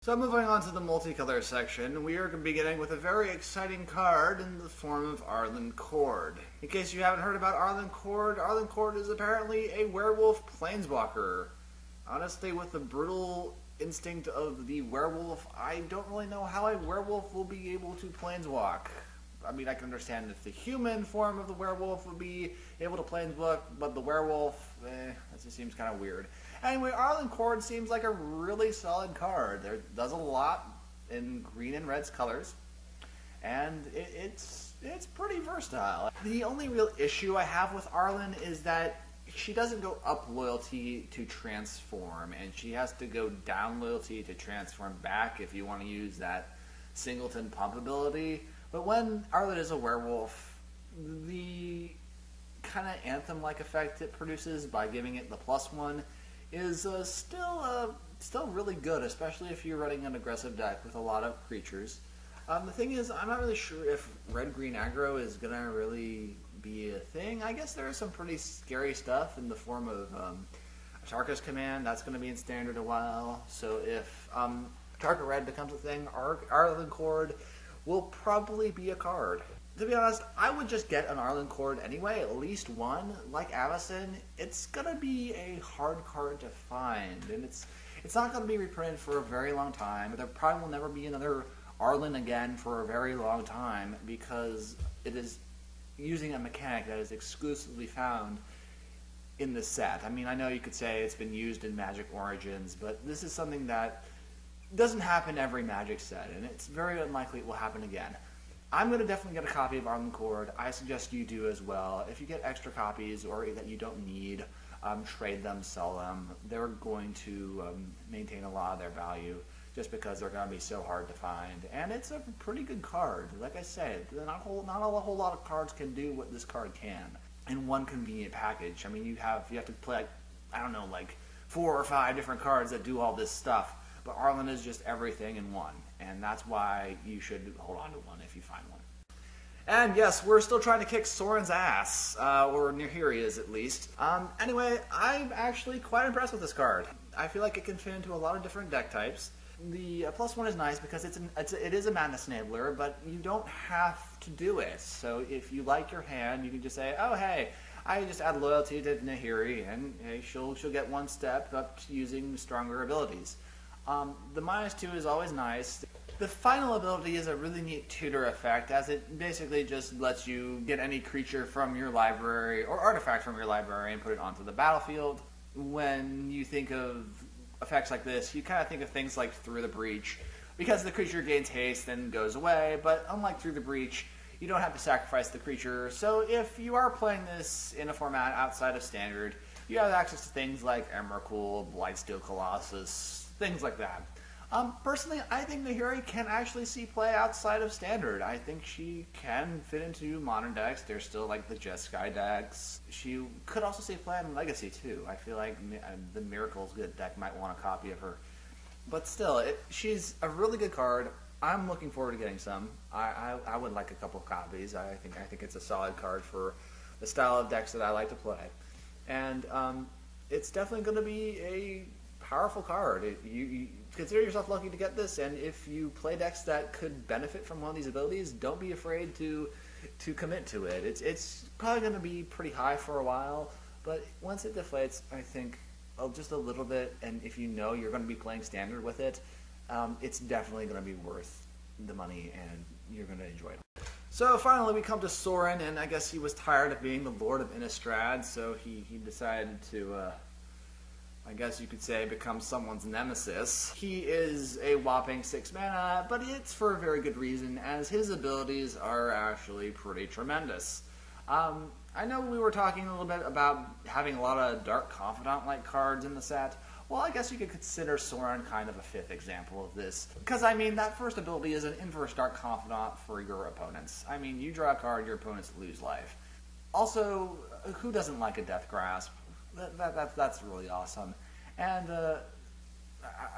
So moving on to the multicolor section, we are beginning with a very exciting card in the form of Arlen Cord. In case you haven't heard about Arlen Cord is apparently a werewolf planeswalker. Honestly, with the brutal instinct of the werewolf, I don't really know how a werewolf will be able to planeswalk. I mean, I can understand if the human form of the werewolf would be able to planeswalk, but the werewolf, that just seems kind of weird. Anyway, Arlen Cord seems like a really solid card. It does a lot in green and red colors, and it's pretty versatile. The only real issue I have with Arlen is that she doesn't go up loyalty to transform, and she has to go down loyalty to transform back if you want to use that singleton pump ability. But when Arlen is a werewolf, the kind of anthem-like effect it produces by giving it the +1 is still really good, especially if you're running an aggressive deck with a lot of creatures. The thing is, I'm not really sure if red-green aggro is going to really be a thing. I guess there is some pretty scary stuff in the form of Tarka's Command. That's going to be in Standard a while. So if Tarka Red becomes a thing, Arlen Cord will probably be a card. To be honest, I would just get an Arlen Cord anyway, at least one. Like Avacyn, it's gonna be a hard card to find, and it's not gonna be reprinted for a very long time. There probably will never be another Arlen again for a very long time because it is using a mechanic that is exclusively found in this set. I mean, I know you could say it's been used in Magic Origins, but this is something that doesn't happen every Magic set, and it's very unlikely it will happen again. I'm going to definitely get a copy of Arlen Cord. I suggest you do as well. If you get extra copies or that you don't need, trade them, sell them. They're going to maintain a lot of their value just because they're going to be so hard to find. And it's a pretty good card. Like I said, not a whole lot of cards can do what this card can in one convenient package. I mean, you have to play, like, I don't know, like 4 or 5 different cards that do all this stuff. But Arlen is just everything in one, and that's why you should hold on to one if you find one. And yes, we're still trying to kick Soren's ass, or near here he is at least. Anyway, I'm actually quite impressed with this card. I feel like it can fit into a lot of different deck types. The +1 is nice because it is a Madness Enabler, but you don't have to do it. So if you like your hand, you can just say, oh hey, I just add loyalty to Nahiri, and hey, she'll get one step up to using stronger abilities. The -2 is always nice. The final ability is a really neat tutor effect, as it basically just lets you get any creature from your library or artifact from your library and put it onto the battlefield. When you think of effects like this, you kind of think of things like Through the Breach, because the creature gains haste and goes away, but unlike Through the Breach, you don't have to sacrifice the creature. So if you are playing this in a format outside of Standard, you have access to things like Emrakul, Blightsteel Colossus, things like that. Personally, I think Nahiri can actually see play outside of Standard. I think she can fit into modern decks. There's still like the Jeskai decks. She could also see play in Legacy too. I feel like the Miracles good deck might want a copy of her. But still, she's a really good card. I'm looking forward to getting some. I would like a couple of copies. I think it's a solid card for the style of decks that I like to play. And it's definitely going to be a powerful card. You consider yourself lucky to get this, and if you play decks that could benefit from one of these abilities, don't be afraid to commit to it. It's probably going to be pretty high for a while, but once it deflates, I think just a little bit, and if you know you're going to be playing Standard with it, it's definitely going to be worth the money, and you're going to enjoy it. So finally we come to Soren, and I guess he was tired of being the Lord of Innistrad, so he decided to I guess you could say, become someone's nemesis. He is a whopping 6 mana, but it's for a very good reason, as his abilities are actually pretty tremendous. I know we were talking a little bit about having a lot of Dark Confidant-like cards in the set. Well, I guess you could consider Soren kind of a 5th example of this. Because, I mean, that first ability is an inverse Dark Confidant for your opponents. I mean, you draw a card, your opponents lose life. Also, who doesn't like a Death Grasp? That's really awesome. And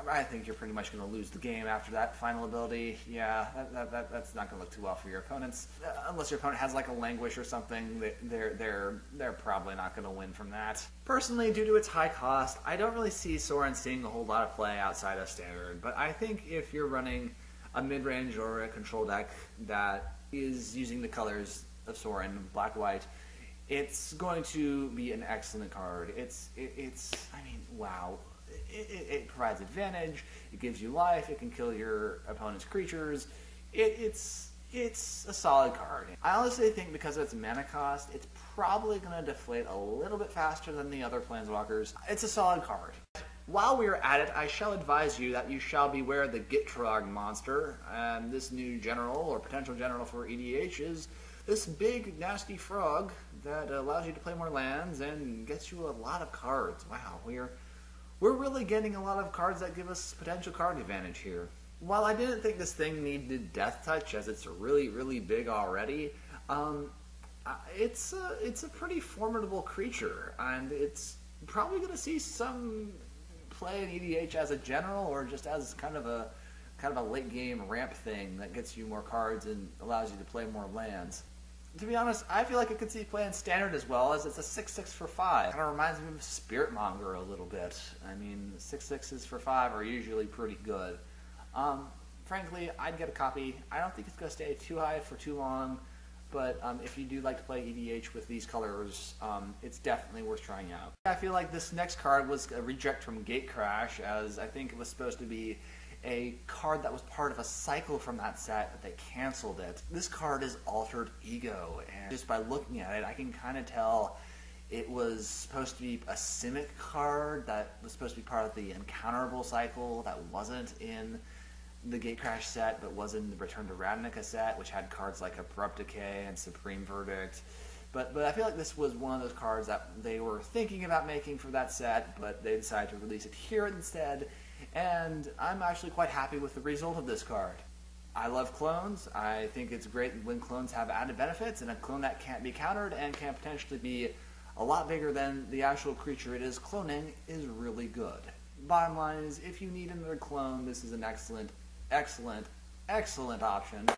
I think you're pretty much going to lose the game after that final ability. Yeah, that's not going to look too well for your opponents. Unless your opponent has like a Languish or something, they're probably not going to win from that. Personally, due to its high cost, I don't really see Sorin seeing a whole lot of play outside of Standard. But I think if you're running a mid-range or a control deck that is using the colors of Sorin, black-white, it's going to be an excellent card. I mean, wow. It provides advantage, it gives you life, it can kill your opponent's creatures. It's a solid card. I honestly think because of its mana cost, it's probably going to deflate a little bit faster than the other Planeswalkers. It's a solid card. While we are at it, I shall advise you that you shall beware of the Gitrog monster. This new general, or potential general for EDH, is this big, nasty frog that allows you to play more lands and gets you a lot of cards. Wow, we're really getting a lot of cards that give us potential card advantage here. While I didn't think this thing needed Death Touch, as it's really, really big already, it's a pretty formidable creature, and it's probably going to see some play in EDH as a general, or just as kind of a late game ramp thing that gets you more cards and allows you to play more lands. To be honest, I feel like it could see play in Standard as well, as it's a 6/6 for 5. Kind of reminds me of Spiritmonger a little bit. I mean, 6/6s for 5 are usually pretty good. Frankly, I'd get a copy. I don't think it's going to stay too high for too long, but if you do like to play EDH with these colors, it's definitely worth trying out. I feel like this next card was a reject from Gatecrash, as I think it was supposed to be a card that was part of a cycle from that set, but they canceled it. This card is Altered Ego, and just by looking at it, I can kind of tell it was supposed to be a Simic card that was supposed to be part of the Encounterable cycle that wasn't in the Gatecrash set, but was in the Return to Ravnica set, which had cards like Abrupt Decay and Supreme Verdict. But I feel like this was one of those cards that they were thinking about making for that set, but they decided to release it here instead. And I'm actually quite happy with the result of this card. I love clones. I think it's great when clones have added benefits, and a clone that can't be countered and can potentially be a lot bigger than the actual creature it is cloning is really good. Bottom line is, if you need another clone, this is an excellent option.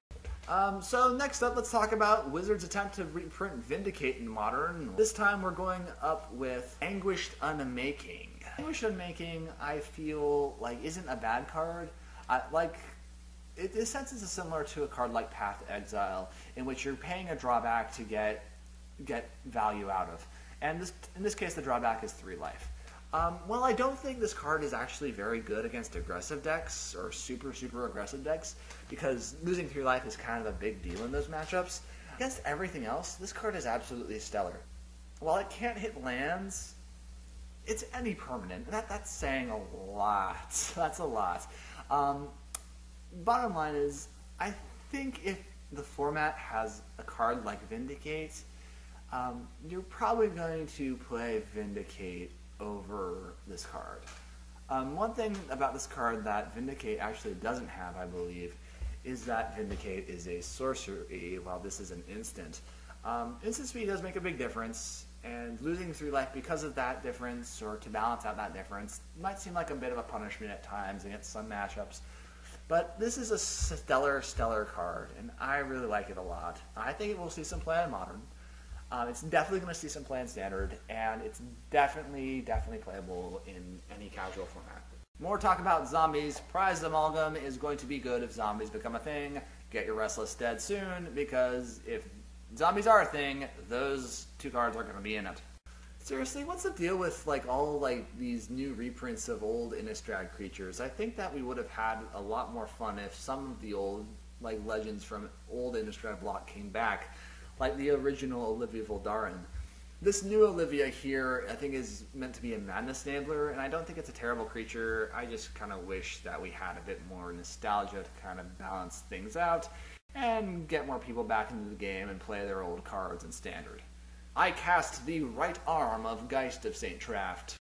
So next up, let's talk about Wizards' attempt to reprint Vindicate in Modern. This time we're going up with Anguished Unmaking. Anguished Unmaking, I feel like, isn't a bad card. In a sense, it's similar to a card like Path to Exile, in which you're paying a drawback to get value out of. And in this case, the drawback is 3 life. Well, I don't think this card is actually very good against aggressive decks, or super aggressive decks, because losing 3 life is kind of a big deal in those matchups. Against everything else, this card is absolutely stellar. While it can't hit lands, it's any permanent. That's saying a lot. That's a lot. Bottom line is, I think if the format has a card like Vindicate, you're probably going to play Vindicate over this card. One thing about this card that Vindicate actually doesn't have, I believe, is that Vindicate is a sorcery, while this is an instant. Instant speed does make a big difference, and losing 3 life because of that difference, or to balance out that difference, might seem like a bit of a punishment at times against some matchups. But this is a stellar card, and I really like it a lot. I think it will see some play in Modern. It's definitely going to see some play in Standard, and it's definitely playable in any casual format. More talk about zombies. Prized Amalgam is going to be good if zombies become a thing. Get your Restless Dead soon, because if zombies are a thing, those 2 cards are going to be in it. Seriously, what's the deal with all these new reprints of old Innistrad creatures? I think that we would have had a lot more fun if some of the old legends from old Innistrad block came back, like the original Olivia Voldaren. This new Olivia here, I think, is meant to be a Madness Enabler, and I don't think it's a terrible creature. I just kind of wish that we had a bit more nostalgia to kind of balance things out and get more people back into the game and play their old cards in Standard. I cast the right arm of Geist of St. Traft.